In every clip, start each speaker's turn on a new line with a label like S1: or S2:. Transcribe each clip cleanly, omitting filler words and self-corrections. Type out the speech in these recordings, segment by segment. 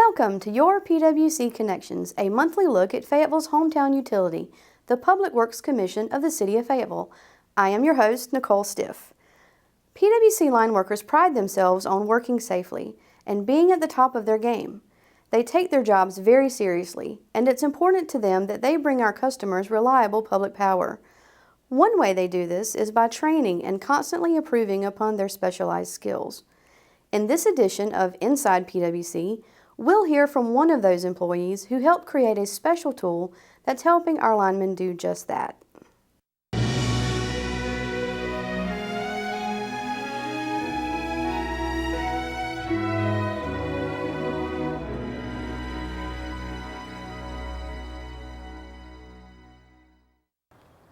S1: Welcome to your PWC Connections, a monthly look at Fayetteville's hometown utility, the Public Works Commission of the City of Fayetteville. I am your host, Nicole Stiff. PWC line workers pride themselves on working safely and being at the top of their game. They take their jobs very seriously, and it's important to them that they bring our customers reliable public power. One way they do this is by training and constantly improving upon their specialized skills. In this edition of Inside PWC, we'll hear from one of those employees who helped create a special tool that's helping our linemen do just that.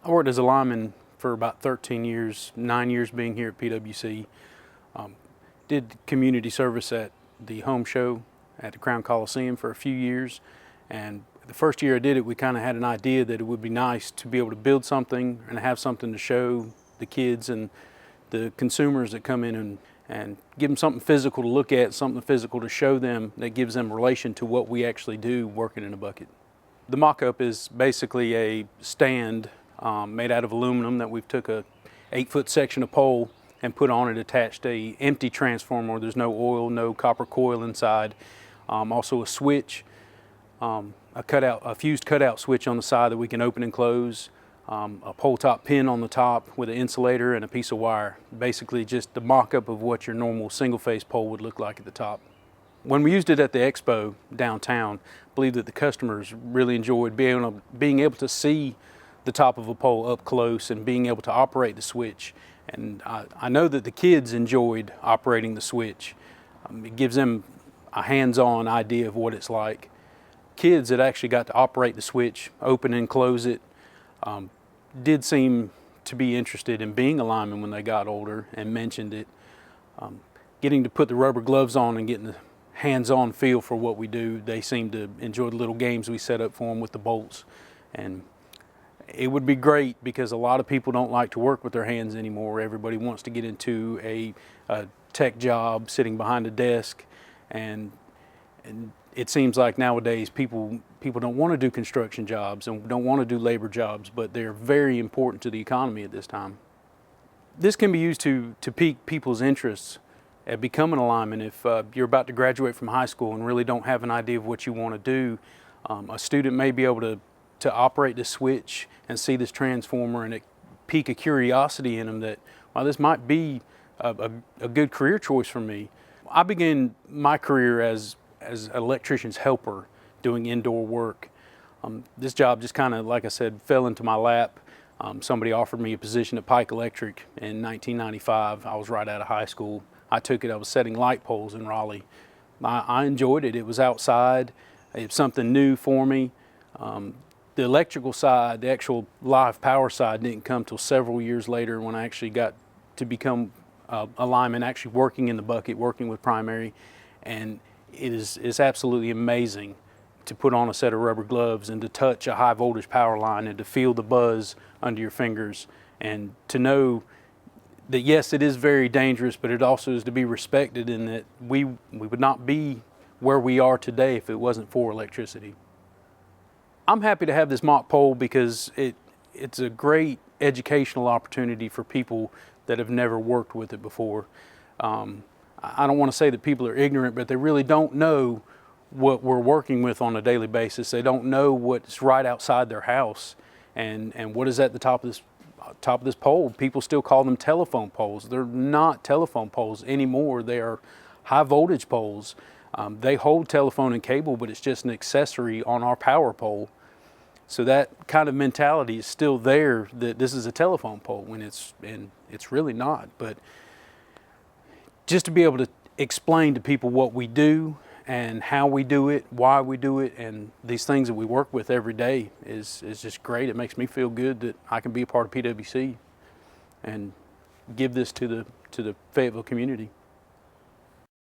S2: I worked as a lineman for about 13 years, 9 years being here at PWC. Did community service at the home show at the Crown Coliseum for a few years, and the first year I did it, we kind of had an idea that it would be nice to be able to build something and have something to show the kids and the consumers that come in and give them something physical to look at, something physical to show them that gives them relation to what we actually do working in a bucket. The mock-up is basically a stand made out of aluminum that we've took a 8-foot section of pole and put on it attached a empty transformer where there's no oil, no copper coil inside. Also a switch, a fused cutout switch on the side that we can open and close, a pole top pin on the top with an insulator and a piece of wire. Basically just the mock-up of what your normal single-phase pole would look like at the top. When we used it at the expo downtown, I believe that the customers really enjoyed being able to see the top of a pole up close and being able to operate the switch. And I know that the kids enjoyed operating the switch. It gives them a hands-on idea of what it's like. Kids that actually got to operate the switch, open and close it, did seem to be interested in being a lineman when they got older and mentioned it. Getting to put the rubber gloves on and getting the hands-on feel for what we do, they seem to enjoy the little games we set up for them with the bolts. And it would be great because a lot of people don't like to work with their hands anymore. Everybody wants to get into a tech job sitting behind a desk, and it seems like nowadays people don't want to do construction jobs and don't want to do labor jobs, but they're very important to the economy at this time. This can be used to pique people's interests at becoming a lineman. If you're about to graduate from high school and really don't have an idea of what you want to do, a student may be able to operate the switch and see this transformer, and it pique a curiosity in them that, well, this might be a good career choice for me. I began my career as an electrician's helper doing indoor work. This job just kind of, like I said, fell into my lap. Somebody offered me a position at Pike Electric in 1995. I was right out of high school. I took it. I was setting light poles in Raleigh. I enjoyed it. It was outside. It was something new for me. The electrical side, the actual live power side, didn't come till several years later when I actually got to become a lineman, actually working in the bucket, working with primary. And it's absolutely amazing to put on a set of rubber gloves and to touch a high voltage power line and to feel the buzz under your fingers and to know that, yes, it is very dangerous, but it also is to be respected, in that we would not be where we are today if it wasn't for electricity. I'm happy to have this mock pole because it's a great educational opportunity for people that have never worked with it before. I don't want to say that people are ignorant, but they really don't know what we're working with on a daily basis. They don't know what's right outside their house and what is at the top of this pole. People still call them telephone poles. They're not telephone poles anymore. They are high voltage poles. They hold telephone and cable, but it's just an accessory on our power pole. So that kind of mentality is still there, that this is a telephone pole when it's really not. But just to be able to explain to people what we do and how we do it, why we do it, and these things that we work with every day is just great. It makes me feel good that I can be a part of PWC and give this to the Fayetteville community.